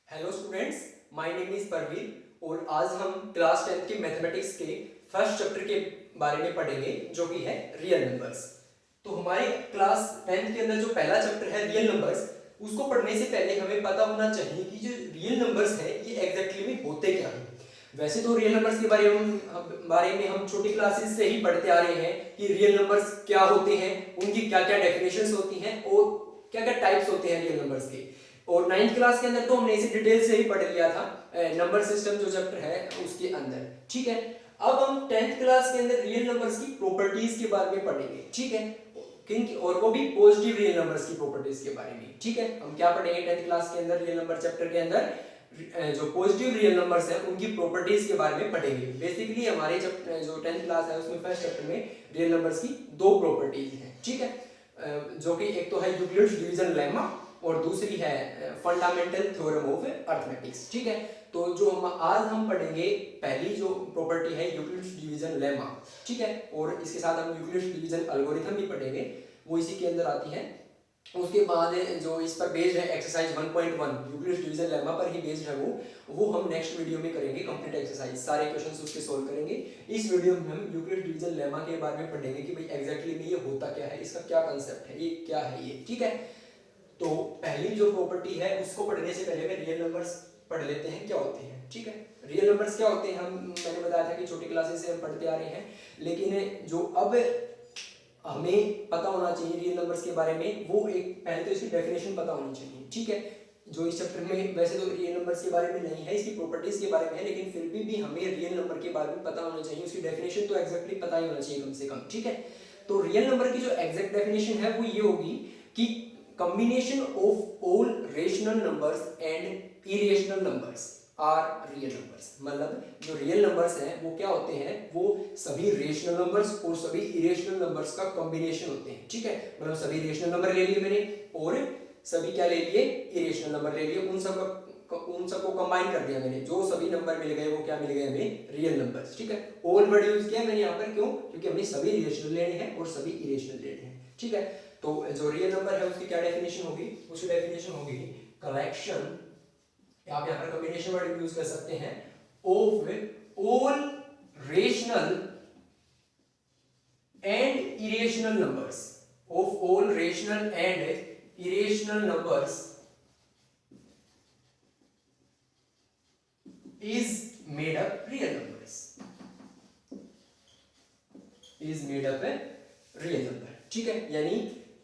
Hello students, my name is Parveen और आज हम क्लास 10th के मैथमेटिक्स के फर्स्ट चैप्टर के बारे में पढ़ेंगे जो कि है रियल नंबर्स। तो हमारे क्लास 10th के अंदर जो पहला चैप्टर है रियल नंबर्स, उसको पढ़ने से पहले हमें पता होना चाहिए कि जो रियल नंबर्स है ये एग्जैक्टली में होते क्या हैं। वैसे तो रियल नंबर्स के बारे में हम छोटी क्लासेस से ही पढ़ते आ रहे हैं कि रियल नंबर्स क्या होते हैं, उनकी क्या क्या डेफिनेशंस होती हैं और क्या क्या टाइप्स होते हैं रियल नंबर्स के। और 9th क्लास के अंदर तो हमने इसे डिटेल से ही पढ़ लिया था, नंबर सिस्टम जो चैप्टर है उसके अंदर। ठीक है, अब हम 10th क्लास के अंदर रियल नंबर्स की प्रॉपर्टीज के बारे में पढ़ेंगे। ठीक है, किन और वो भी पॉजिटिव रियल नंबर्स की प्रॉपर्टीज के बारे में। ठीक है, हम क्या पढ़ेंगे 10th क्लास के अंदर रियल नंबर चैप्टर के अंदर, जो पॉजिटिव रियल नंबर्स हैं उनकी प्रॉपर्टीज के बारे में पढ़ेंगे। बेसिकली हमारे जो 10th क्लास है उसमें फर्स्ट चैप्टर में रियल नंबर्स की दो प्रॉपर्टीज हैं। ठीक है, जो कि एक तो है यूक्लिड्स डिवीजन लेमा और दूसरी है फंडामेंटल थ्योरम ऑफ अर्थमेटिक्स। ठीक है, तो जो हम पढ़ेंगे पहली जो प्रॉपर्टी है यूक्लिड्स डिवीजन लेमा। ठीक है, और इसके साथ हम यूक्लिड्स डिवीजन एल्गोरिथम भी पढ़ेंगे, वो इसी के अंदर आती है। उसके बाद जो इस पर बेस्ड है एक्सरसाइज 1.1 यूक्लिड्स डिवीजन लेमा पर ही बेस्ड है वो हम नेक्स्ट वीडियो में करेंगे। कंप्लीट एक्सरसाइज सारे क्वेश्चंस उसके सोल्व करेंगे। इस वीडियो में हम यूक्लिड्स डिवीजन लेमा के बारे में पढ़ेंगे कि भाई एग्जैक्टली में ये होता क्या है, इसका क्या कंसेप्ट है, ये क्या है ये। ठीक है, तो पहली जो प्रॉपर्टी है उसको पढ़ने से पहले मैं रियल नंबर्स पढ़ लेते हैं क्या होते हैं। ठीक है, रियल नंबर्स क्या होते हैं मैंने बताया था कि छोटी क्लासेस से हम पढ़ते आ रहे हैं, लेकिन जो अब हमें पता होना चाहिए रियल नंबर्स के बारे में, वो एक पहले तो इसकी डेफिनेशन पता होनी चाहिए। ठीक है, जो इस चैप्टर में वैसे तो रियल नंबर्स के बारे में नहीं है, इसकी प्रॉपर्टीज के बारे में है, लेकिन फिर भी हमें रियल नंबर के बारे में पता होना चाहिए, उसकी डेफिनेशन तो एग्जैक्टली पता ही होना चाहिए कम से कम। ठीक है, तो रियल नंबर की जो एग्जैक्ट डेफिनेशन है वो ये होगी कि combination of all rational numbers and irrational numbers are real numbers। मतलब जो रियल नंबर्स हैं वो क्या होते हैं, वो सभी रेशनल नंबर्स और सभी इरेशनल नंबर्स का कॉम्बिनेशन होते हैं। ठीक है, मतलब सभी रेशनल नंबर ले लिए मैंने और सभी क्या ले लिए, इरेशनल नंबर ले लिए, उन सबको कंबाइन कर दिया मैंने, जो सभी नंबर मिल गए वो क्या मिल गए हमें, रियल नंबर्स। ठीक है, ऑल वर्ड यूज किया मैंने यहाँ पर, क्यों, क्योंकि हमें सभी रेशनल लेने हैं और सभी इरेशनल लेने हैं। ठीक है, तो जो रियल नंबर है उसकी क्या डेफिनेशन होगी, उसकी डेफिनेशन होगी कलेक्शन, आप यहाँ पर कॉम्बिनेशन वर्ड यूज कर सकते हैं, of all rational and irrational numbers, of all rational and irrational numbers is made up real numbers, is made up a real number। ठीक है, यानी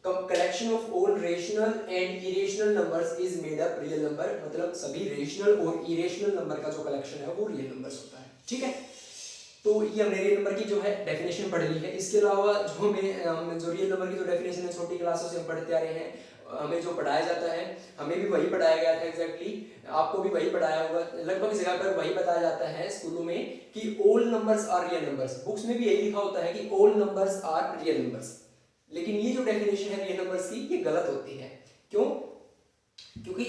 collection of all rational and irrational numbers is made up real number, मतलब सभी rational और irrational number का जो collection है वो रियल नंबर्स होता है। ठीक है, तो ये हमने रियल नंबर की जो है डेफिनेशन पढ़ ली है। इसके अलावा जो हमें जो रियल नंबर की जो डेफिनेशन है छोटी क्लासों से हम पढ़ते आ रहे हैं, हमें जो पढ़ाया जाता है हमें भी वही पढ़ाया गया था एग्जैक्टली, आपको भी वही पढ़ाया होगा, लगभग इस जगह पर वही बताया जाता है स्कूलों में कि all numbers are real numbers. Books में भी यही लिखा होता है कि all numbers are real numbers, लेकिन ये जो डेफिनेशन है रियल नंबर्स की ये गलत होती है। क्यों, क्योंकि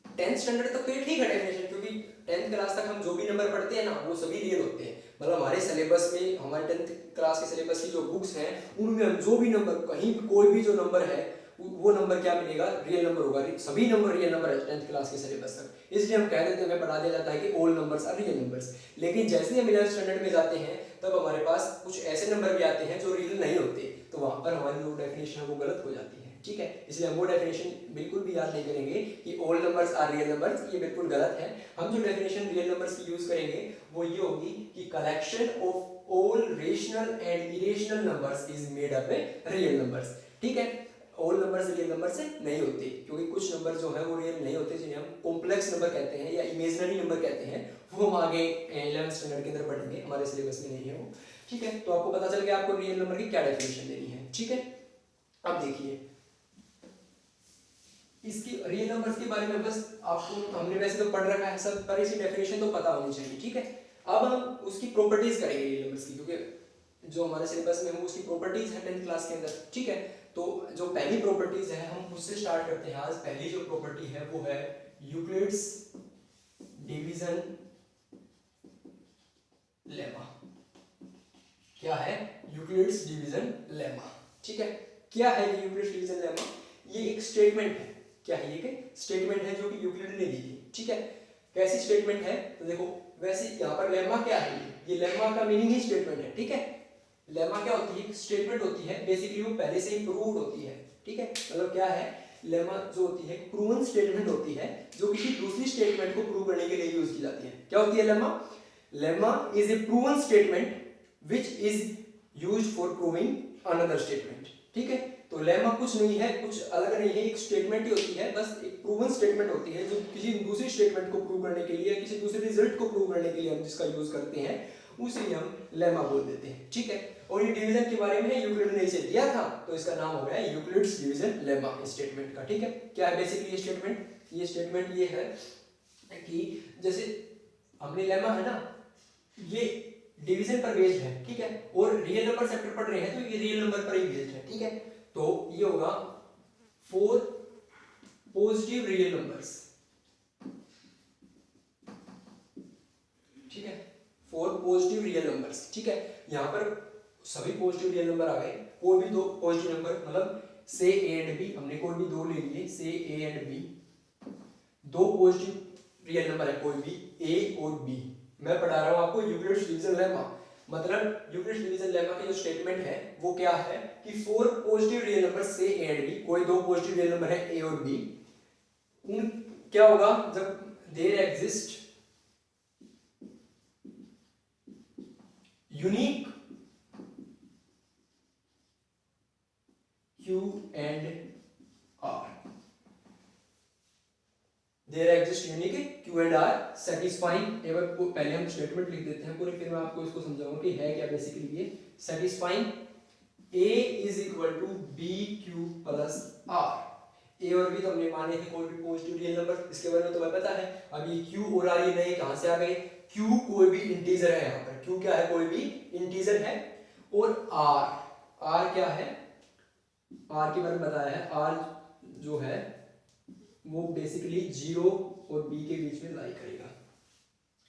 10th स्टैंडर्ड तक तो ये ठीक है डेफिनेशन, क्योंकि 10th क्लास तक हम जो भी नंबर पढ़ते हैं ना वो सभी रियल होते हैं। मतलब हमारे सिलेबस में, हमारे 10th क्लास के सिलेबस की जो बुक्स हैं उनमें हम जो भी नंबर, कहीं भी कोई भी जो नंबर है वो नंबर क्या मिलेगा, रियल नंबर होगा, सभी नंबर रियल नंबर है 10th क्लास के सिलेबस तक। इसलिए हम कह देते हैं, पढ़ा दिया जाता है कि all numbers are real numbers. लेकिन जैसे ही हम 11th स्टैंडर्ड में जाते हैं तब हमारे पास कुछ ऐसे नंबर भी आते हैं जो रियल नहीं होते, तो वहां पर हमारी जो डेफिनेशन है वो गलत हो जाती है। ठीक है, इसलिए हम वो डेफिनेशन बिल्कुल भी याद नहीं करेंगे कि all numbers are real numbers, ये बिल्कुल गलत है। हम जो डेफिनेशन रियल नंबर्स की यूज करेंगे वो ये होगी कि collection of all rational and irrational numbers is made up a real numbers. ठीक है, ऑल नंबर्स रियल नंबर से नहीं होते, क्योंकि कुछ नंबर जो है वो रियल नहीं होते, जिन्हें हम कॉम्प्लेक्स नंबर कहते हैं या इमेजिनरी नंबर कहते हैं, वो हम आगे 11th स्टैंडर्ड के अंदर पढ़ेंगे, हमारे सिलेबस में नहीं है वो। ठीक है, तो आपको पता चल गया आपको रियल नंबर की क्या डेफिनेशन देनी है। ठीक है, अब देखिए इसकी रियल नंबर्स के बारे में बस आपको, हमने वैसे तो पढ़ रखा है सब, पर इसकी डेफिनेशन तो पता होनी चाहिए। ठीक है, अब हम उसकी प्रॉपर्टीज करेंगे रियल नंबर्स की, क्योंकि जो हमारे सिलेबस में है उसकी प्रॉपर्टीज है 10th क्लास के अंदर। ठीक है, तो जो पहली प्रॉपर्टीज है हम उससे स्टार्ट करते हैं आज। पहली जो प्रॉपर्टी है वो है यूक्लिड्स डिवीजन लेमा। क्या है, यूक्लिड्स डिवीजन लेमा। ठीक है, क्या है ये यूक्लिड्स डिवीजन लेमा, ये एक स्टेटमेंट है क्या है, ये स्टेटमेंट है जो कि यूक्लिड ने दी थी, ठीक है। कैसी स्टेटमेंट है, तो देखो वैसे यहाँ पर लेमा क्या है, ये लेमा का मीनिंग ही स्टेटमेंट है, ठीक है। लेमा क्या होती है, स्टेटमेंट होती है, बेसिकली वो पहले से ही प्रूव्ड होती है, ठीक है। मतलब क्या है, लेमा जो होती है प्रूवन स्टेटमेंट होती है जो किसी दूसरी स्टेटमेंट को प्रूव करने के लिए यूज की जाती है। क्या होती है lemma? Lemma is a proven statement which is used for proving another statement, ठीक है। तो लेमा कुछ नहीं है, कुछ अलग नहीं है, एक स्टेटमेंट ही होती है, बस एक प्रूवन स्टेटमेंट होती है जो किसी दूसरी स्टेटमेंट को प्रूव करने के लिए, किसी दूसरे रिजल्ट को प्रूव करने के लिए हम जिसका यूज करते हैं उसे हम लेमा बोल देते हैं, ठीक है। और ये डिवीजन के बारे में यूक्लिड ने इसे दिया था तो इसका नाम हो गया यूक्लिड्स डिवीजन लेमा स्टेटमेंट का, ठीक है। क्या है बेसिकली ये स्टेटमेंट? ये स्टेटमेंट ये है कि जैसे हमने लेमा है ना, ये डिवीजन पर बेस्ड है, ठीक है, और रियल नंबर चैप्टर पढ़ रहे हैं तो ये रियल नंबर पर ही बेस्ड है, ठीक है। तो ये होगा 4 पॉजिटिव रियल नंबर्स, ठीक है, 4 पॉजिटिव रियल नंबर्स, ठीक है। यहाँ पर सभी पॉजिटिव रियल नंबर आ गए, कोई भी 2 पॉजिटिव नंबर, मतलब से ए एंड बी, हमने कोई भी 2 ले लिए, से a and b, 2 positive real number है कोई भी ए और बी। मैं पढ़ा रहा हूँ आपको यूक्लिड्स डिवीजन लेमा, मतलब यूक्लिड्स डिवीजन लेमा की जो स्टेटमेंट है वो क्या है कि 4 पॉजिटिव रियल नंबर से ए एंड बी, कोई 2 पॉजिटिव रियल नंबर है ए और बी, उन क्या होगा जब there exist unique Q and R, there exist unique Q and R satisfying, एक बार पहले हम स्टेटमेंट लिख देते हैं पूरे, फिर मैं आपको इसको समझाऊंगा कि है क्या बेसिकली ये। satisfying A is equal to BQ plus R, ए और बी तो हमने माने थे कोई भी पॉजिटिव रियल नंबर, इसके बारे में तो हमें पता है। अब ये Q और R ये नए कहां से आ गए? Q कोई भी इंटीजर है, यहाँ पर Q क्या है, कोई भी इंटीजर है, और R क्या है, R के बारे में बताया है, R जो है वो बेसिकली 0 और B के बीच में लाई करेगा,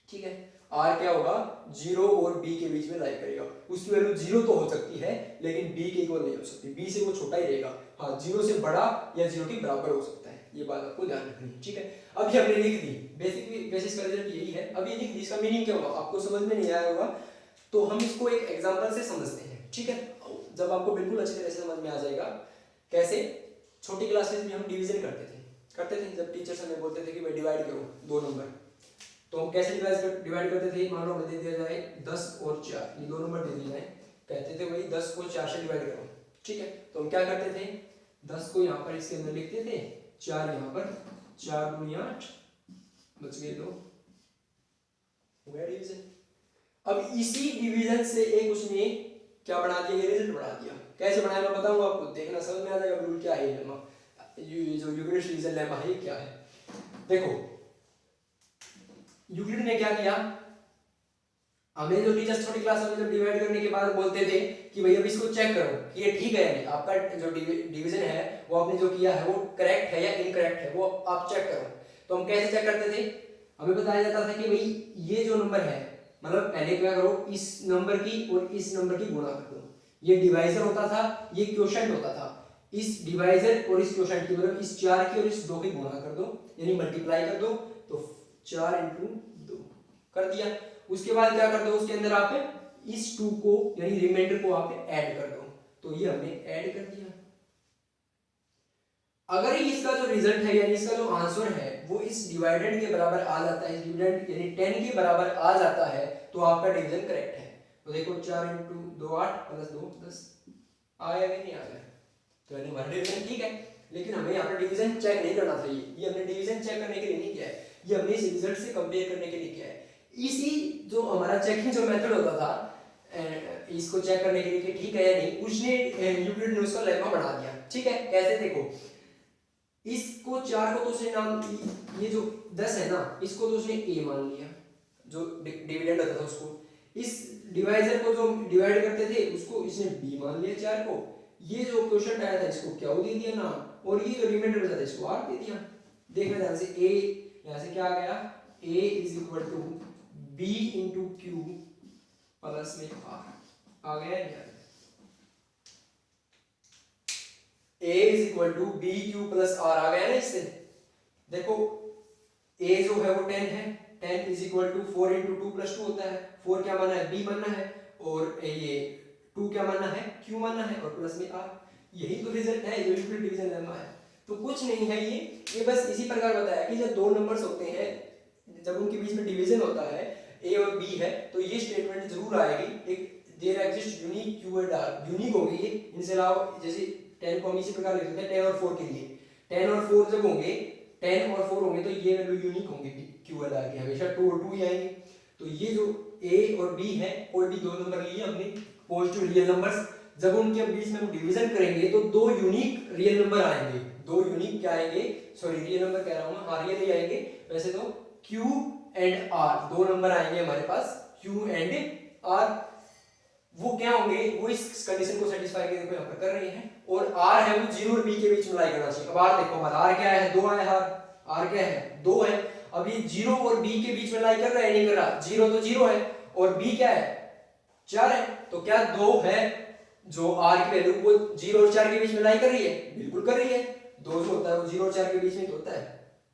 ठीक है। R क्या होगा, 0 और B के बीच में लाई करेगा, उसकी वैल्यू 0 तो हो सकती है लेकिन B के इक्वल नहीं हो सकती, B से वो छोटा ही रहेगा, हाँ 0 से बड़ा या 0 के बराबर हो सकता है, ये बात आपको ध्यान रखनी है, ठीक है। अभी हमने लिख दी, बेसिकली बेसिस का रिजल्ट यही है। अब ये लिख दी, इसका मीनिंग क्या होगा आपको समझ में नहीं आया होगा, तो हम इसको एक एग्जांपल से समझते हैं, ठीक है। जब आपको बिल्कुल अच्छी तरह से समझ में आ जाएगा कैसे, छोटी क्लासेस में हम डिवीजन करते थे, जब टीचर्स हमें बोलते थे कि भाई डिवाइड करो 2 नंबर, तो हम कैसे डिवाइड करते थे। मान लो हमें दे दिया जाए 10 और 4, ये 2 नंबर दे दिए जाए, कहते थे भाई 10 को 4 से डिवाइड करो, ठीक है। तो हम क्या करते थे, 10 को यहाँ पर इसके अंदर लिखते थे, 4 यहाँ पर, 4 दूनी 8, बच गए 2, हो गया डिवीजन। अब इसी डिवीजन से एक उसने क्या बना दिया, ये रिजल्ट बना दिया। कैसे बनाया मैं बताऊंगा आपको, देखना समझ में आ जाएगा बिल्कुल क्या है लेमा, ये जो यूक्लिड्स डिवीजन लेमा है ये क्या है। देखो यूक्लिड ने क्या किया, हमें जो टीचर्स छोटी क्लास में जब डिवाइड करने के बाद बोलते थे कि भाई अब इसको चेक करो कि ये ठीक है या नहीं, आपका जो डिवीजन है वो आपने जो किया है वो करेक्ट है या इनकरेक्ट है, वो आप चेक करो। तो हम कैसे चेक करते थे, हमें बताया जाता था कि भाई ये जो नंबर है, मतलब पहले क्या करो, इस नंबर की और इस नंबर की गुणा कर दो, ये डिवाइजर होता था, ये क्वोशंट होता था, इस डिवाइजर और इस क्वोशंट की, मतलब इस 4 की और इस 2 की गुणा कर दो, यानी मल्टीप्लाई कर दो, तो 4 × 2 कर दिया। उसके बाद क्या कर दो, उसके अंदर आप इस 2 को यानी रिमाइंडर को आप ऐड कर दो, तो ये हमने ऐड कर दिया। अगर इसका जो रिजल्ट है यानी इसका जो आंसर है वो इस डिवाइडेड के बराबर आ जाता है, इस डिविडेंड यानी 10 के बराबर आ जाता है, तो आपका डिवीजन करेक्ट है। तो देखो 4 × 2 8 + 2 10, आया कि नहीं आया, तो यानी हमारा डिवीजन ठीक है। लेकिन हमें यहाँ पर डिवीजन चेक नहीं करना था, ये हमने डिवीजन चेक करने के लिए नहीं किया है, ये हमने इस रिजल्ट से कंपेयर करने के लिए किया है। इसी जो हमारा चेकिंग जो मेथड होता था इसको चेक करने के लिए कि ठीक है या नहीं, उसने यूक्लिड ने उसका लेमा बना दिया, ठीक है। कैसे, देखो इसको 4 को तो उसने नाम, ये जो 10 है ना, इसको तो उसने ए मान लिया, जो डिविडेंड होता था उसको, इस डिवाइजर को जो डिवाइड करते थे उसको इसने बी मान लिया 4 को, ये जो क्वेश्चन आया था इसको क्या दे दिया नाम, और ये जो रिमाइंडर बचा था इसको आर दे दिया। देखना ध्यान से, ए यहां से क्या आ गया, a = b × q प्लस में r आ गया, a is equal to B Q plus R आ गया ना इससे। देखो a जो है वो 10 है, 10 is equal to 4 into 2 plus 2 होता है। 4 क्या माना है, b माना है, और ये 2 क्या माना है, q माना है, और प्लस में r। यही तो रिजल्ट है जो यूक्लिड डिवीजन लेमा है। तो कुछ नहीं है ये बस इसी प्रकार बताया कि जब दो नंबर्स होते हैं, जब उनके बीच में डिवीजन होता है a और b है, तो ये स्टेटमेंट जरूर आएगी, एक there exist unique q and r, unique होगी ये। इनसे अलावा जैसे 10 को हम इसी प्रकार लिख सकते हैं 10 और 4 के लिए, 10 और 4 जब होंगे, 10 और 4 होंगे तो ये वैल्यू यूनिक होंगे q एंड r की, हमेशा 2 और 2 ही आएंगे। तो ये जो a और b है, कोई भी दो नंबर लिए हमने पॉजिटिव रियल नंबर्स, जब उनके बीच में हम डिवीजन करेंगे तो दो यूनिक रियल नंबर आएंगे। दो यूनिक क्या आएंगे, सॉरी रियल नंबर कह रहा हूं मैं, हाँ रियल ही आएंगे। वैसे तो q एंड r दो नंबर आएंगे हमारे पास, q एंड r। वो क्या होंगे, वो इस कंडीशन को सेटिस्फाई करने को यहां पर कर रहे हैं, और r है वो 0 और b के बीच में लाई करना चाहिए। अब r देखो हमारा r क्या है, 2 है, r क्या है 2 है। अब ये 0 और b के बीच में लाई कर रहा है नहीं कर रहा, 0 तो 0 है और b क्या है 4 है, तो क्या 2 है जो r की वैल्यू वो 0 और 4 के बीच में लाई कर रही है, बिल्कुल कर रही है। 2 जो होता है वो 0 और 4 के बीच में तो होता है,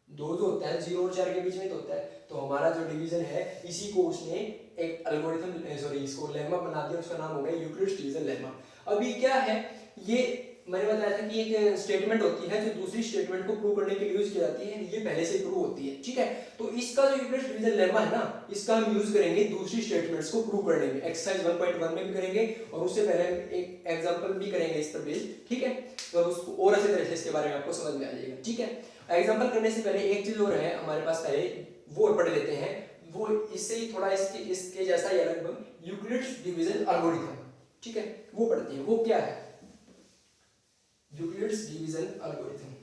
2 जो होता है 0 और 4 के बीच में तो होता है। तो हमारा जो डिवीजन है इसी को उसने एक एल्गोरिथम सॉरी इसको लेमा बना दिया, उसका नाम हो गया यूक्लिड्स डिवीजन लेमा। अभी क्या है, ये मैंने बताया था कि एक स्टेटमेंट होती है जो दूसरी स्टेटमेंट को प्रूव करने के लिए यूज की जाती है, ये पहले से प्रूव होती है, ठीक है। तो इसका जो यूक्लिड्स डिवीजन लेमा है ना, इसका हम यूज करेंगे दूसरी स्टेटमेंट्स को प्रूव करने में। एक्सरसाइज 1.1 में भी करेंगे और उससे पहले एक एग्जांपल भी करेंगे इस पर बेस्ड, ठीक है। तो उसको और अच्छे तरह से इसके बारे में आपको समझ में आ जाएगा, ठीक है। एग्जांपल करने से पहले एक चीज और है हमारे पास, पहले वो पढ़ लेते हैं, वो इससे ही थोड़ा इसके जैसा ही लगभग यूक्लिड्स डिवीजन एल्गोरिथम, ठीक है, वो पढ़ते हैं। वो क्या है Euclid's division algorithm.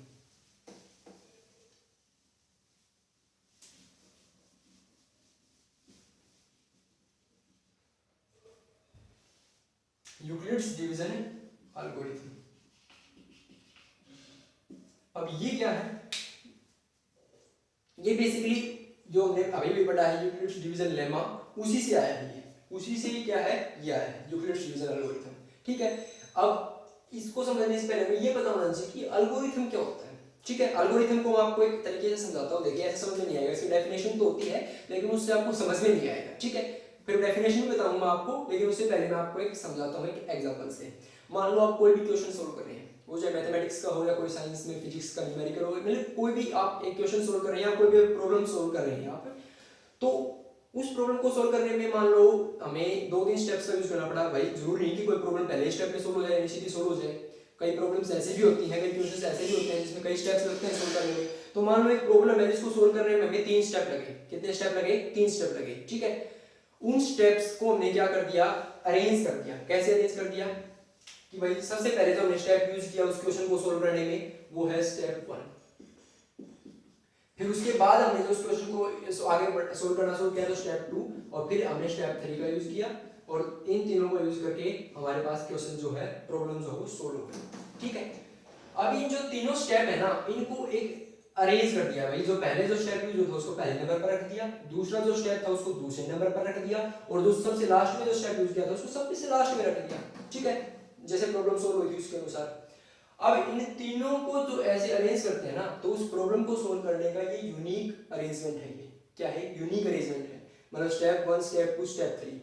Euclid's division algorithm. अब ये क्या है, ये बेसिकली जो हमने अभी भी पढ़ा है यूक्लिड्स डिवीजन लेमा, उसी से आया है ये, उसी से ही क्या है ये आया है यूक्लिड्स डिवीजन एल्गोरिथम, ठीक है। अब इसको समझने से पहले हमें ये पता होना चाहिए कि एल्गोरिथम क्या होता है, ठीक है। एल्गोरिथम को मैं आपको एक तरीके से समझाता हूँ, देखिए ऐसे समझ में नहीं आएगा, इसकी डेफिनेशन तो होती है लेकिन उससे आपको समझ में नहीं आएगा, ठीक है। फिर डेफिनेशन भी बताऊंगा आपको, लेकिन उससे पहले मैं आपको एक समझाता हूँ एक एग्जांपल से। मान लो आप कोई भी क्वेश्चन सोल्व कर रहे हैं, वो चाहे मैथमेटिक्स का हो या कोई साइंस में फिजिक्स का न्यूमेरिकल हो, मतलब कोई भी आप एक क्वेश्चन सोल्व कर रहे हैं, कोई भी प्रॉब्लम सोल्व कर रहे हैं आप, तो उस प्रॉब्लम को सोल्व करने में मान लो हमें 2-3 स्टेप्स का यूज करना पड़ा। भाई जरूरी नहीं कि कोई प्रॉब्लम पहले स्टेप में सोल्व हो जाए, सीधी सोल्व हो जाए। कई प्रॉब्लम्स ऐसे भी होती हैं, कई क्वेश्चंस ऐसे भी होते हैं जिसमें कई स्टेप्स लगते हैं सोल्व करने में। तो मान लो एक प्रॉब्लम है जिसको सोल्व करने में हमें 3 स्टेप लगे। कितने स्टेप लगे, 3 स्टेप लगे, ठीक है। उन स्टेप्स को हमने क्या कर दिया, अरेंज कर दिया। कैसे अरेंज कर दिया कि भाई सबसे पहले जो हमने स्टेप यूज किया उस क्वेश्चन को सोल्व करने में, वो है स्टेप 1। फिर उसके बाद हमने जो उस क्वेश्चन को आगे सोल्व करना शुरू किया तो स्टेप 2, और फिर हमने स्टेप 3 का यूज किया, और इन तीनों को यूज करके हमारे पास क्वेश्चन जो है, प्रॉब्लम जो है वो सोल्व हो गई, ठीक है। अब इन जो तीनों स्टेप है ना, इनको एक अरेंज कर दिया। भाई जो पहले जो स्टेप यूज था उसको पहले नंबर पर रख दिया, दूसरा जो स्टेप था उसको दूसरे नंबर पर रख दिया, और जो सबसे लास्ट में जो स्टेप यूज किया था उसको सबसे लास्ट में रख दिया, ठीक है, जैसे प्रॉब्लम सोल्व हुई थी उसके अनुसार। अब इन तीनों को जो ऐसे अरेंज करते हैं ना, तो उस प्रॉब्लम को सोल्व करने का ये यूनिक अरेंजमेंट है। ये क्या है, यूनिक अरेंजमेंट है। मतलब स्टेप 1, स्टेप 2, स्टेप 3,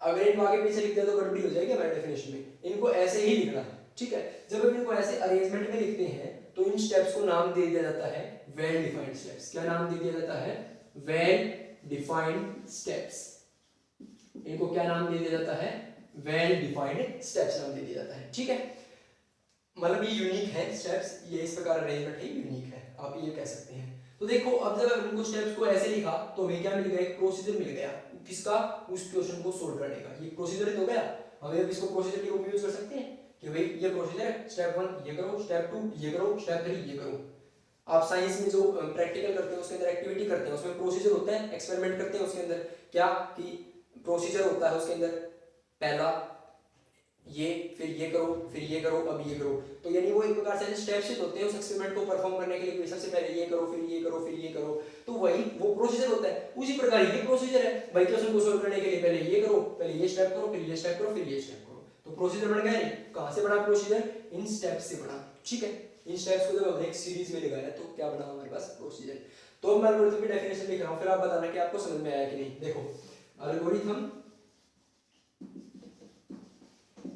अगर इनको आगे पीछे लिखते हैं तो गड़बड़ी हो जाएगी हमारे डेफिनेशन में। इनको ऐसे ही लिखना है, ठीक है। जब हम इनको ऐसे अरेंजमेंट में लिखते हैं तो इन स्टेप्स को नाम दे दिया जाता है वेल डिफाइंड स्टेप्स। क्या नाम दे दिया जाता है, वेल डिफाइंड स्टेप्स। इनको क्या नाम दे दिया जाता है, वेल डिफाइंड स्टेप्स नाम दे दिया जाता है, ठीक है। मतलब ये यूनिक है स्टेप्स, ये इस प्रकार अरेंजमेंट है, यूनिक है, आप ये कह सकते हैं। तो देखो अब जब हम इनको स्टेप्स को ऐसे लिखा तो हमें क्या मिल गया, एक प्रोसीजर मिल गया। किसका, उस क्वेश्चन को सोल्व करने का। ये प्रोसीजर ही तो गया। हमें अब इसको प्रोसीजर के रूप में यूज कर सकते हैं कि भाई ये प्रोसीजर है, स्टेप 1 ये करो, स्टेप 2 ये करो, स्टेप 3 ये करो। आप साइंस में जो प्रैक्टिकल करते हैं उसके अंदर एक्टिविटी करते हैं, उसमें प्रोसीजर होता है, एक्सपेरिमेंट करते हैं उसके अंदर क्या कि प्रोसीजर होता है उसके अंदर, पहला ये, फिर ये करो, फिर ये करो, अब ये करो। तो यानी वो एक प्रकार से स्टेप्स ही होते हैं उस एक्सपेरिमेंट को परफॉर्म करने के लिए। सबसे पहले ये करो, फिर ये करो, फिर ये करो, तो वही वो प्रोसीजर होता है। उसी प्रकार ये प्रोसीजर है, भाई क्वेश्चन को सोल्व करने के लिए पहले ये करो, पहले ये स्टेप करो, फिर ये स्टेप करो, फिर ये स्टेप करो। तो प्रोसीजर बन गया नहीं, कहां से बड़ा प्रोसीजर, इन स्टेप से बड़ा। ठीक है। इन स्टेप्स को जब हमने एक सीरीज में लगाया तो क्या बना हमारे पास प्रोसीजर। तो मैं एल्गोरिथम की डेफिनेशन लिख रहा हूँ, फिर आप बताना कि आपको समझ में आया कि नहीं। देखो एल्गोरिथम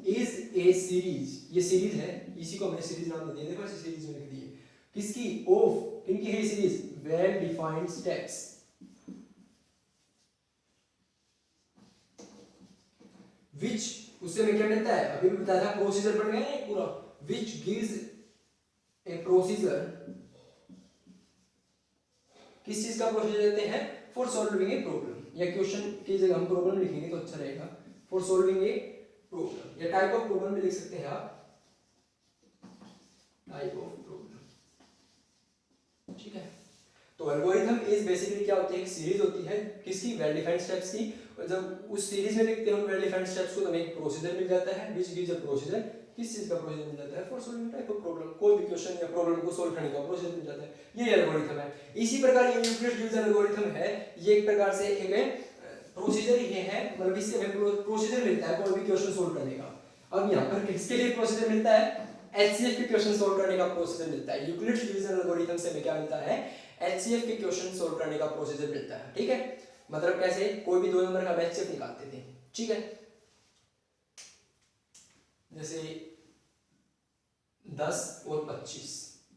इज ए सीरीज, ये सीरीज है, इसी को हमने सीरीज नाम दे दिया। देखो ऐसे सीरीज में लिख दिए किसकी, ऑफ किनकी है series, well defined steps which, उससे हमें क्या मिलता है, अभी भी बताया था प्रोसीजर बन गया है पूरा, विच गिव्स ए प्रोसीजर, किस चीज का प्रोसीजर देते हैं, फॉर सॉल्विंग ए प्रॉब्लम, या क्वेश्चन की जगह हम प्रॉब्लम लिखेंगे तो अच्छा रहेगा, फॉर सॉल्विंग ए प्रॉब्लम, या टाइप ऑफ प्रॉब्लम भी लिख सकते हैं आप, टाइप ऑफ प्रॉब्लम, ठीक है। तो एल्गोरिथम इज बेसिकली क्या होती है, एक सीरीज होती है किसकी, वेल डिफाइंड स्टेप्स की, और जब उस सीरीज में लिखते हैं वेल डिफाइंड स्टेप्स को तो हमें एक प्रोसीजर मिल जाता है, व्हिच गिव्स अ प्रोसीजर, किस चीज का प्रोसीजर मिल जाता है, for solving type of problem, कोई भी क्वेश्चन या प्रॉब्लम को सॉल्व करने का प्रोसीजर मिल जाता है, ये एल्गोरिथम है। इसी प्रकार ये यूक्लिड डिवीजन एल्गोरिथम है, ये एक प्रकार से एक प्रोसीजर ही है, मतलब इससे हमें प्रोसीजर मिलता है कोई भी क्वेश्चन सॉल्व करने का। अब यहाँ पर किसके लिए प्रोसीजर मिलता है, एचसीएफ के क्वेश्चन सॉल्व करने का प्रोसीजर मिलता है। यूक्लिड डिवीजन एल्गोरिथम से हमें क्या मिलता है, एचसीएफ के क्वेश्चन सॉल्व करने का प्रोसीजर मिलता है, ठीक है। मतलब कैसे, कोई भी 2 नंबर का एचसीएफ निकालते थे, ठीक है, जैसे 10 और 25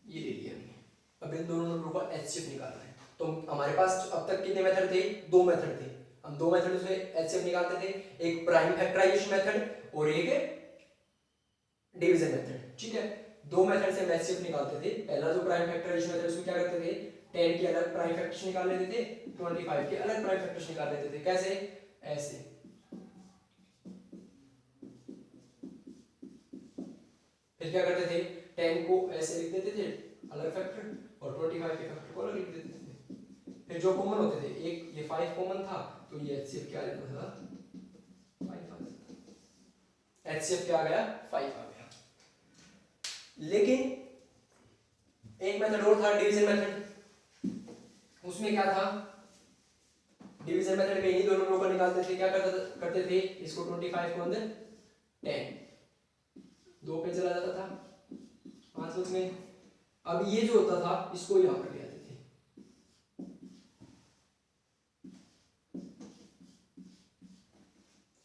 ये ले लिया हमने, अब इन दोनों नंबरों का एचसीएफ निकालना है। तो हमारे पास अब तक कितने मेथड थे, 2 मेथड थे, हम 2 मेथड से एचसीएफ निकालते थे, एक प्राइम फैक्टराइजेशन मेथड और एक डिवीजन मेथड, ठीक है। 2 मेथड से हम एचसीएफ निकालते थे। पहला जो प्राइम फैक्टराइजेशन मेथड उसमें क्या करते थे, 10 के अलग प्राइम फैक्टर्स निकाल लेते थे, 25 के अलग प्राइम फैक्टर्स निकाल लेते थे, कैसे, ऐसे, फिर क्या करते थे, 10 को ऐसे लिख देते थे अलग फैक्टर और 25 के फैक्टर को अलग लिख देते थे। फिर जो कॉमन होते थे, एक ये 5 कॉमन था तो ये एचसीएफ क्या लेता था, 5 आ जाता, एचसीएफ क्या आ गया, 5 आ गया। लेकिन एक मेथड और था, डिवीजन मेथड, उसमें क्या था, डिवीजन मेथड में इन्हीं दोनों को निकालते थे, क्या करते थे, इसको 25 को अंदर 10 2 पे चला जाता था 5 में, अब ये जो होता था इसको यहां पर ले आते थे,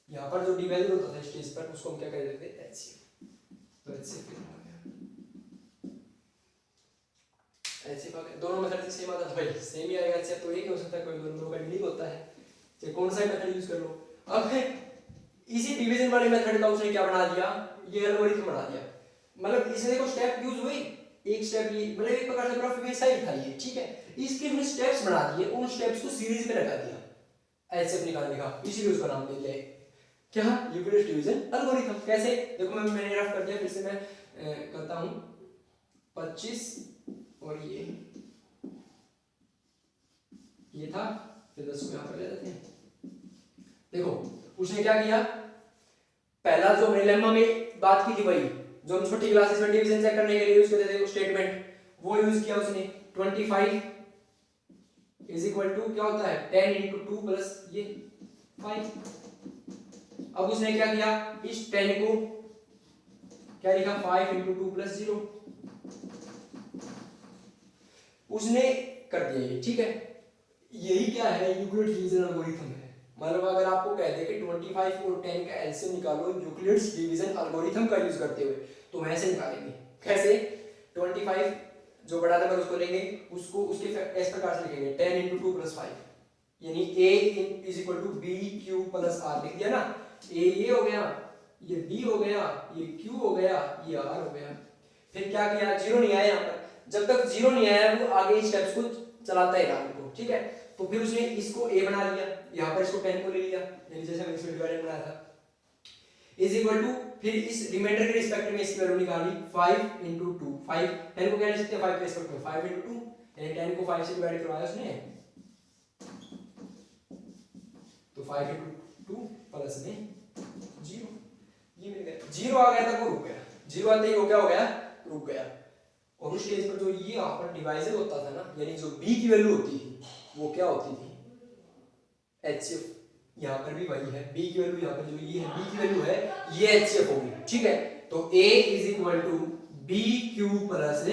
यहां पर जो डिवाइडर होता था स्टेज पर उसको हम क्या कर देते थे, एचसीएफ, तो एचसीएफ ऐसे दोनों मेथड सेम आता है भाई, सेम ही आएगा एचसीएफ, तो एक ही हो सकता है, कोई दोनों का यूनिक होता है, चाहे कौन सा मेथड यूज कर लो। अब है इसी डिवीजन वाले मेथड का उसने क्या बना दिया, ये एल्गोरिथम बना दिया, मतलब इसमें देखो स्टेप यूज हुए, एक स्टेप ये मतलब एक प्रकार से ग्राफ वैसा ही था ये, ठीक है, इसके हमने स्टेप्स बना दिए, उन स्टेप्स को सीरीज में लगा दिया एचसीएफ निकालने का, इसीलिए उसका नाम दे दिया क्या, यूक्लिड डिवीजन एल्गोरिथम। कैसे, देखो मैंने रफ कर दिया, फिर से मैं करता हूं, 25 और ये था, फिर 10 को यहां पर ले लेते हैं। देखो उसने क्या किया, पहला जो हमने लेम्मा में बात की थी वही जो हम छोटी क्लासेस में डिवीजन चेक करने के लिए यूज करते थे स्टेटमेंट, वो यूज किया उसने, 25 इज इक्वल टू क्या होता है, 10 इंटू 2 प्लस ये 5। अब उसने क्या किया, इस 10 को क्या लिखा, 5 इंटू 2 प्लस 0, उसने कर दिया ये, ठीक है। यही क्या है, यूक्लिड डिवीजन एल्गोरिथम है। मतलब अगर आपको कह दे कि 25 और 10 का एलसीएम निकालो यूक्लिड डिवीजन एल्गोरिथम का यूज करते हुए, तो हम ऐसे निकालेंगे, कैसे, 25 जो बड़ा नंबर उसको लेंगे, उसको उसके इस प्रकार से लिखेंगे 10 इंटू 2 प्लस 5, यानी a is equal to B Q plus r, लिख दिया ना, a ये हो गया, ये b हो गया, ये q हो गया, ये r हो गया। फिर क्या किया, जीरो नहीं आया यहाँ पर, जब तक जीरो नहीं आया वो आगे स्टेप्स को चलाता ही रहा उनको, ठीक है। तो फिर उसने इसको a बना लिया, यहाँ पर इसको 10 को ले लिया, यानी जैसे हमने इसमें डिवाइडेड बनाया था, इज इक्वल टू, फिर इस रिमाइंडर के रिस्पेक्ट में इसकी वैल्यू निकाली 5 इंटू 2, 5 10 को क्या लिख सकते हैं 5 के रिस्पेक्ट में 5 इंटू 2, यानी 10 को 5 से डिवाइड करवाया उसने, तो 5 इंटू 2 प्लस में 0, ये मिल गया, 0 आ गया था वो रुक गया, 0 आते ही वो क्या हो गया, रुक गया। और उस स्टेज पर जो ये यहाँ पर डिवाइजर होता था ना, यानी जो b की वैल्यू होती थी वो क्या होती थी, HCF, यहाँ पर भी वही है, b की वैल्यू यहाँ पर जो ये है b की वैल्यू है, ये HCF होगी, ठीक है। तो a is equal to B Q plus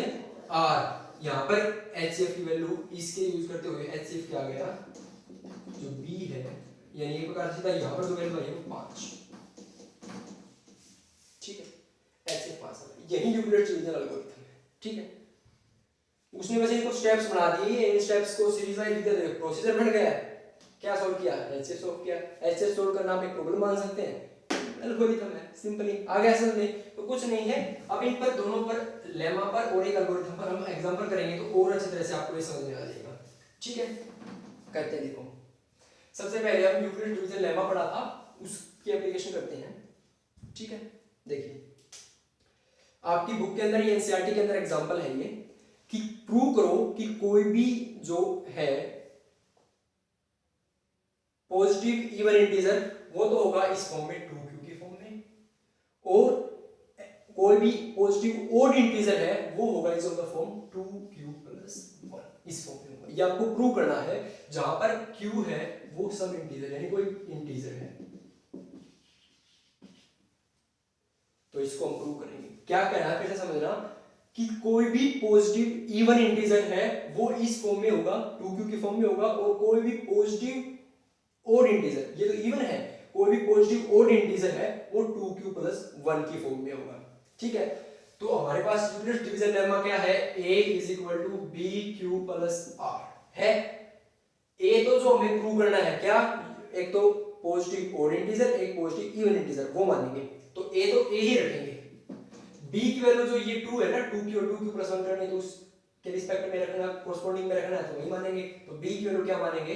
r. यहाँ पर HCF की वैल्यू इसके यूज करते हुए HCF क्या आ गया, जो बी है यानी एक प्रकार से सीधा यहाँ पर जो वैल्यू आई है वो 5, ठीक है। HCF 5 यही यूक्लिड डिवीजन एल्गोरिथम है, ठीक है। उसने वैसे कुछ स्टेप्स बना दिए, इन स्टेप्स को सीरीज वाइज लिख दे, प्रोसीजर बन गया। क्या सॉल्व किया, HCF सॉल्व किया। HCF सॉल्व करना आप एक प्रॉब्लम मान सकते हैं, एल्गोरिथम है, सिंपली आ गया समझ में। तो कुछ नहीं है, अब इन पर दोनों पर लेमा पर और एक एल्गोरिथम पर हम एग्जांपल करेंगे तो और अच्छी तरह से आपको ये समझ में आ जाएगा, ठीक है। करते हैं, देखो सबसे पहले हम यूक्लिड डिवीजन लेमा पढ़ा था, उसकी एप्लीकेशन करते हैं, ठीक है। देखिए आपकी बुक के अंदर ये एनसीईआरटी के अंदर एग्जांपल है ये कि प्रूव करो कि कोई भी जो है पॉजिटिव इवन इंटीजर वो तो होगा इस फॉर्म में 2q के फॉर्म में, और कोई भी पॉजिटिव ओड इंटीजर है वो होगा इस of the form 2q plus 1, इस फॉर्म में होगा। ये आपको प्रूव करना है, जहां पर q है वो सब इंटीजर यानी कोई इंटीजर है, तो इसको हम प्रूव करेंगे। क्या कहना है फिर से समझना कि कोई भी पॉजिटिव इवन इंटीजर है वो इस फॉर्म में होगा, 2q के फॉर्म में होगा, और कोई भी पॉजिटिव ओड इंटीजर, ये तो इवन है, कोई भी पॉजिटिव ओड इंटीजर है वो 2q प्लस 1 की फॉर्म में होगा, ठीक है। तो हमारे पास यूक्लिड डिवीजन लेमा क्या है, a is equal to B Q plus r है। a तो जो हमें प्रूव करना है क्या, एक तो पॉजिटिव ओड इंटीजर, एक पॉजिटिव इवन इंटीजर, वो मानेंगे तो a तो a ही रखेंगे। b की वैल्यू जो ये 2 है ना, 2q और 2q प्लस 1 करनी, तो उसके रिस्पेक्ट में रखना, कोरस्पोंडिंग में रखना है तो वही मानेंगे। तो b की वैल्यू क्या मानेंगे,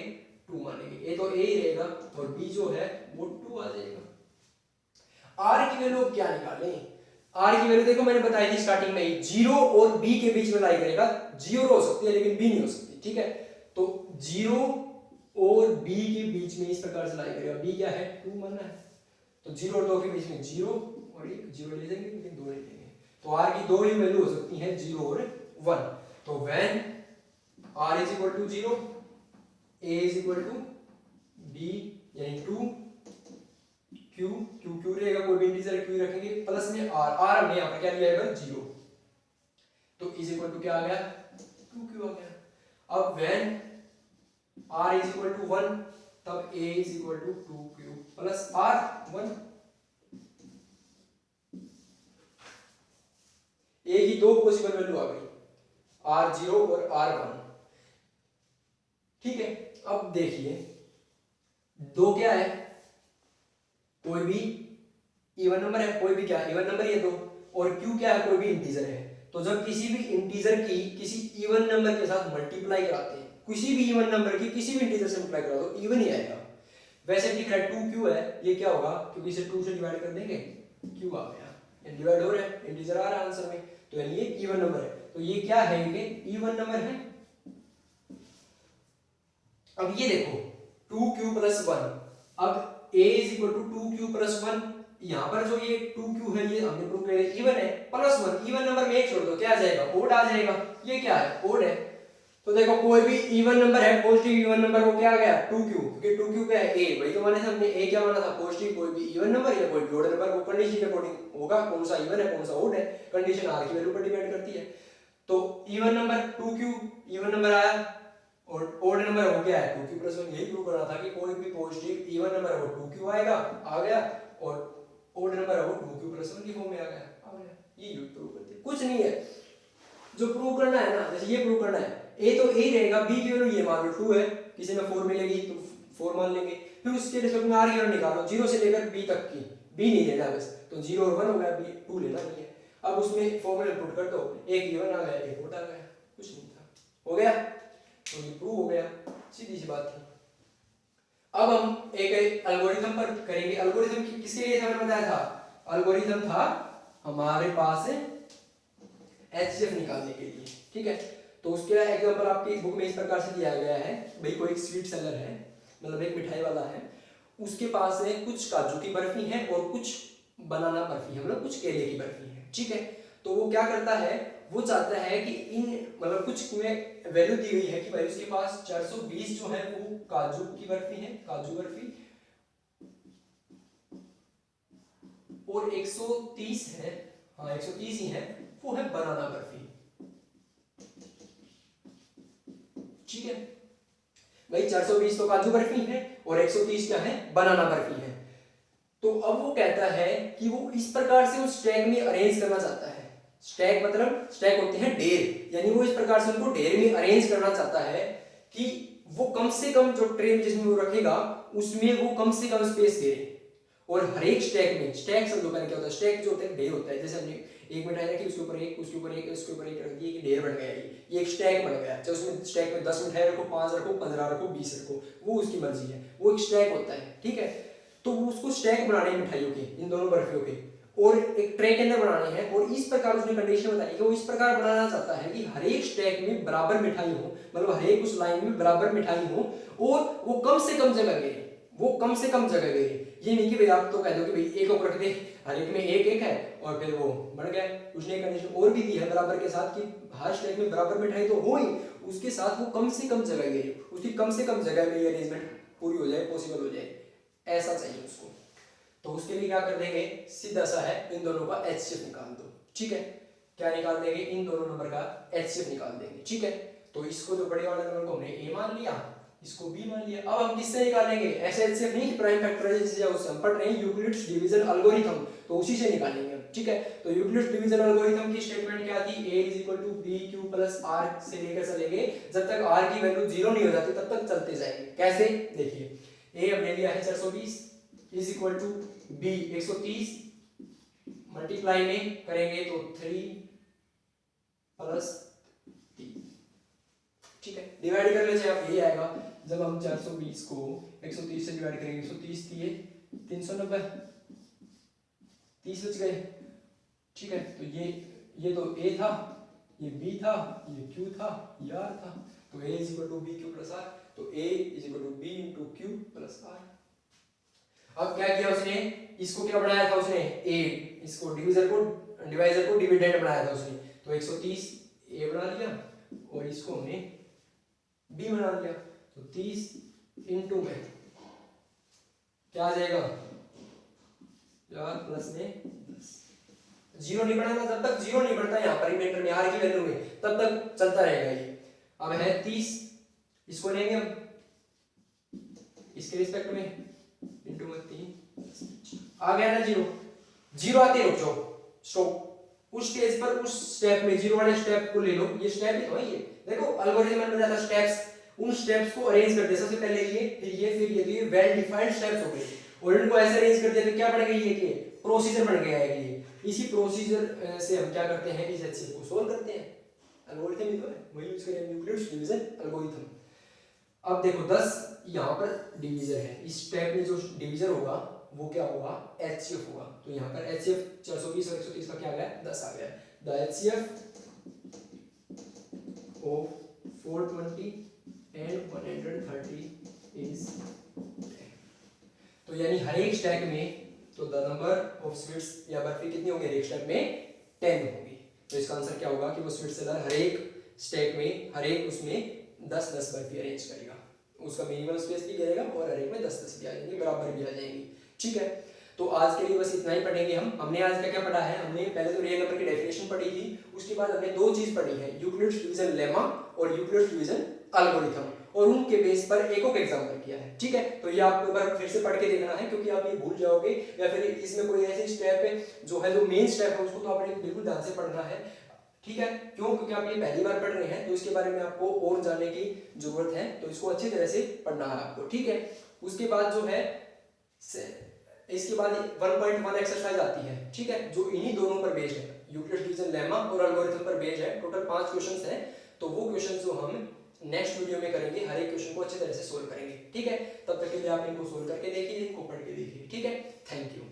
2 मानेंगे। a तो a ही रहेगा और b जो है वो 2 आ जाएगा। r की वैल्यू क्या निकालें, r की वैल्यू देखो मैंने बताई थी स्टार्टिंग में ही, 0 और b के बीच में लाई करेगा, 0 हो सकती है लेकिन b नहीं हो सकती, ठीक है। तो 0 और b के बीच में इस प्रकार से लाई करेगा, b क्या है 2 मानना है, तो 0 और 2 के बीच में 0 और 1, 0 ले जाएंगे लेकिन 2 नहीं लेंगे, तो r की दो ही वैल्यू हो सकती है 0 और 1। तो when r is equal to 0, a is equal to b यानी 2, q रहेगा, कोई भी इंटीजर q रखेंगे, प्लस में r हमने यहाँ पर क्या लिया है 0, तो इज इक्वल टू क्या आ गया 2q आ गया। अब when r is equal to 1 तब a is equal to 2q plus r 1। a की दो पॉसिबल वैल्यू आ गई, r0 और r1, ठीक है। अब देखिए दो क्या है, कोई भी इवन नंबर है, कोई भी क्या इवन नंबर ये दो, और q क्या है, कोई भी इंटीजर है। तो जब किसी भी इंटीजर की किसी इवन नंबर के साथ मल्टीप्लाई कराते हैं, किसी भी इवन नंबर की किसी भी इंटीजर से मल्टीप्लाई करा तो इवन ही आएगा। वैसे लिख रहा है 2q है, ये क्या होगा, क्योंकि इसे 2 से डिवाइड कर देंगे q आ गया, ये डिवाइड हो रहा है, इंटीजर आ रहा है आंसर में, तो यानी ये इवन नंबर है। तो ये क्या है, ये इवन नंबर है। अब ये देखो 2q प्लस 1, अब a is equal to 2q plus 1, यहाँ पर जो ये 2q है ये हमने प्रूव किया इवन है, प्लस 1 इवन नंबर में एक छोड़ दो क्या आ जाएगा, ओड आ जाएगा। ये क्या है, ओड है। तो देखो कोई भी इवन नंबर है, पॉजिटिव इवन नंबर, वो क्या आ गया 2q, क्योंकि 2q क्या है a, वही तो माने हमने a क्या माना था, पॉजिटिव कोई भी इवन नंबर या कोई भी ओड नंबर, वो कंडीशन के अकॉर्डिंग होगा, कौन सा इवन है कौन सा ओड है, कंडीशन r की वैल्यू पर डिपेंड करती है। तो even number 2q even number आया, और ओड नंबर हो गया है 2q प्लस 1, यही प्रूव करना था कि कोई भी पॉजिटिव इवन नंबर है वो 2q आएगा, आ गया, और ओड नंबर है वो 2q प्लस 1 की फॉर्म में आ गया। ये यूज प्रूव करते हैं, कुछ नहीं है। जो प्रूव करना है ना, जैसे ये प्रूव करना है, a तो a ही रहेगा, b की वैल्यू ये मान लो 2 है, किसी में 4 मिलेगी तो 4 मान लेंगे, फिर उसके रिस्पेक्ट में r की वैल्यू निकालो 0 से लेकर b तक की, b नहीं लेना बस, तो 0 और 1 हो गया, b 2 लेना नहीं है। अब उसमें फॉर्मूला पुट कर दो, एक इवन आ गया एक ओड आ गया, कुछ नहीं था, हो गया, तो ये प्रूव हो गया, सीधी सी बात थी। अब हम एक एल्गोरिथम पर करेंगे। एल्गोरिथम किसके लिए था मैंने बताया था, एल्गोरिथम था हमारे पास HCF निकालने के लिए, ठीक है। तो उसके एग्जांपल आपकी बुक में इस प्रकार से दिया गया है, भाई कोई एक स्वीट सेलर है, मतलब एक मिठाई वाला है, उसके पास है कुछ काजू की बर्फी है और कुछ बनाना बर्फी है, मतलब कुछ केले की बर्फी है, ठीक है। तो वो क्या करता है, वो चाहता है कि इन मतलब कुछ में वैल्यू दी गई है कि भाई उसके पास 420 जो है वो काजू की बर्फी है, काजू बर्फी, और 130 है, हाँ 130 ही है वो है बनाना बर्फी। ठीक है भाई, 420 तो काजू बर्फी है और 130 क्या है, बनाना बर्फी है। तो अब वो कहता है कि वो इस प्रकार से उस स्टैक में अरेंज करना चाहता है। स्टैक मतलब स्टैक होते हैं ढेर, यानी वो इस प्रकार से उनको ढेर में अरेंज करना चाहता है कि वो कम से कम जो ट्रे जिसमें वो रखेगा उसमें वो कम से कम स्पेस घेरे। और हर एक स्टैक में, स्टैक समझो पहले क्या होता है, स्टैक जो होता है ढेर होता है, जैसे हमने एक मिठाई रखी उसके ऊपर एक, उसके ऊपर एक, उसके ऊपर एक रख दी, ढेर बन गया, ये एक स्टैक बन गया। चाहे उसमें स्टैक में 10 मिठाई रखो, 5 रखो, 15 रखो, 20 रखो, वो उसकी मर्जी है, वो एक स्टैक होता है। ठीक है, तो उसको स्टैक बनाने हैं मिठाइयों के, इन दोनों बर्फियों के, और एक ट्रे के अंदर बनाने हैं। और इस प्रकार उसने कंडीशन बताई कि वो इस प्रकार बनाना चाहता है कि हर एक स्टैक में बराबर मिठाई हो, मतलब हर एक उस लाइन में बराबर मिठाई हो, और वो कम से कम जगह घेरे, वो कम से कम जगह घेरे। ये नहीं कि भाई आप तो कह दो कि भाई एक रख दे, हर एक में एक एक है और फिर वो बन गया। उसने एक कंडीशन और भी दी है बराबर के साथ कि हर स्टैक में बराबर मिठाई तो हो ही, उसके साथ वो कम से कम जगह घेरे, उसकी कम से कम जगह में ये अरेंजमेंट पूरी हो जाए, पॉसिबल हो जाए, ऐसा चाहिए उसको। तो उसके लिए क्या कर देंगे, सीधा सा है, इन दोनों का HCF निकाल दो। ठीक है, क्या निकाल देंगे, इन दोनों नंबर का HCF निकाल देंगे। ठीक है, तो इसको जो बड़े वाले नंबर को हमने A मान लिया, इसको B मान लिया। अब हम किससे निकालेंगे, ऐसे HCF नहीं, प्राइम फैक्टराइजेशन से उससे हम पढ़ रहे हैं यूक्लिड्स डिवीजन एल्गोरिथम, तो उसी से निकालेंगे। ठीक है, तो यूक्लिड्स डिवीजन एल्गोरिथम की स्टेटमेंट क्या थी, A = BQ + R से लेकर चलेंगे, जब तक R की वैल्यू 0 नहीं हो जाती तब तक चलते जाएंगे। कैसे, देखिए A हमने लिया है 420 = B 130, मल्टीप्लाई में करेंगे तो 3 + 3। ठीक है, डिवाइड कर लीजिए आप, यही आएगा। जब हम 420 को 130 से डिवाइड करेंगे, 130 दिए 390, 30 बच गए। ठीक है, तो ये तो A था, ये B था, ये Q था, ये R था, तो A = BQ + R, तो A = B × Q + R। अब क्या किया उसने, इसको क्या बनाया था उसने, A, इसको डिवाइजर को डिविडेंड बनाया था उसने, तो 130 A बना लिया और इसको हमने B बना लिया, तो 30 × में क्या आ जाएगा, 4 + में 10। जीरो नहीं बढ़ाना, जब तक जीरो नहीं बढ़ता यहाँ पर रिमाइंडर में R की वैल्यू में, तब तक चलता रहेगा ये। अब है 30, इसको लेंगे हम इसके रिस्पेक्ट में, इंटू में 3 आ गया ना जीरो, जीरो आते रुक जाओ, स्टॉप। उस स्टेज पर, उस स्टेप में, जीरो वाले स्टेप को ले लो, ये स्टेप ही तो है, ये देखो एल्गोरिथम में बताया था स्टेप्स, उन स्टेप्स को अरेंज कर दे, सबसे पहले ये, फिर ये, फिर ये, तो ये वेल डिफाइंड स्टेप्स हो गए, और इनको ऐसे अरेंज कर दिया तो क्या बन गई, ये कि प्रोसीजर बन गया है। ये इसी प्रोसीजर से हम क्या करते हैं, इस HCF को सोल्व करते हैं, एल्गोरिथम ही तो है, वही यूज करेंगे, यूक्लिड्स डिवीजन एल्गोरिथम। अब देखो 10 यहाँ पर डिवीजर है, इस स्टेप में जो डिवीजर होगा वो क्या होगा, HCF होगा, तो यहाँ पर HCF 420 और 130 का क्या आ गया, 10 आ गया। The HCF of 420 and 130 is 10। तो यानी हर एक स्टैक में, तो द नंबर ऑफ स्वीट्स या बर्फी कितनी होंगी, हर एक स्टैक में 10 होगी। तो इसका आंसर क्या होगा कि वो स्वीट सेलर हर एक स्टैक में, हर एक उसमें 10-10 बर्फी अरेंज करेगा, उसका मिनिमम स्पेस भी गिरेगा और हर एक में 10-10 भी आ जाएंगे, बराबर भी आ जाएंगी। ठीक है, तो आज के लिए बस इतना ही पढ़ेंगे हम। हमने आज क्या क्या पढ़ा है, हमने पहले तो रियल नंबर की डेफिनेशन पढ़ी थी, उसके बाद हमने दो चीज पढ़ी है, यूक्लिड्स डिवीजन लेमा और यूक्लिड्स डिवीजन एल्गोरिथम, और उनके बेस पर एक एग्जांपल किया है। ठीक है, तो ये आपको एक बार फिर से पढ़ के देखना है, क्योंकि आप ये भूल जाओगे, या फिर इसमें कोई ऐसी स्टेप है जो है, जो मेन स्टेप है, उसको तो आपने बिल्कुल ध्यान से पढ़ना है। ठीक है, क्यों, क्योंकि आप ये पहली बार पढ़ रहे हैं, तो इसके बारे में आपको और जानने की जरूरत है, तो इसको अच्छी तरह से पढ़ना है आपको। ठीक है, उसके बाद जो है, इसके बाद 1.1 एक्सरसाइज आती है। ठीक है, जो इन्हीं दोनों पर बेस्ड है, यूक्लिड्स डिवीजन लेमा और एल्गोरिथम पर बेस्ड है। टोटल 5 क्वेश्चंस हैं, तो वो क्वेश्चंस जो हम नेक्स्ट वीडियो में करेंगे, हर एक क्वेश्चन को अच्छी तरह से सोल्व करेंगे। ठीक है, तब तक के लिए आप इनको सोल्व करके देखिए, इनको पढ़ के देखिए। ठीक है, थैंक यू।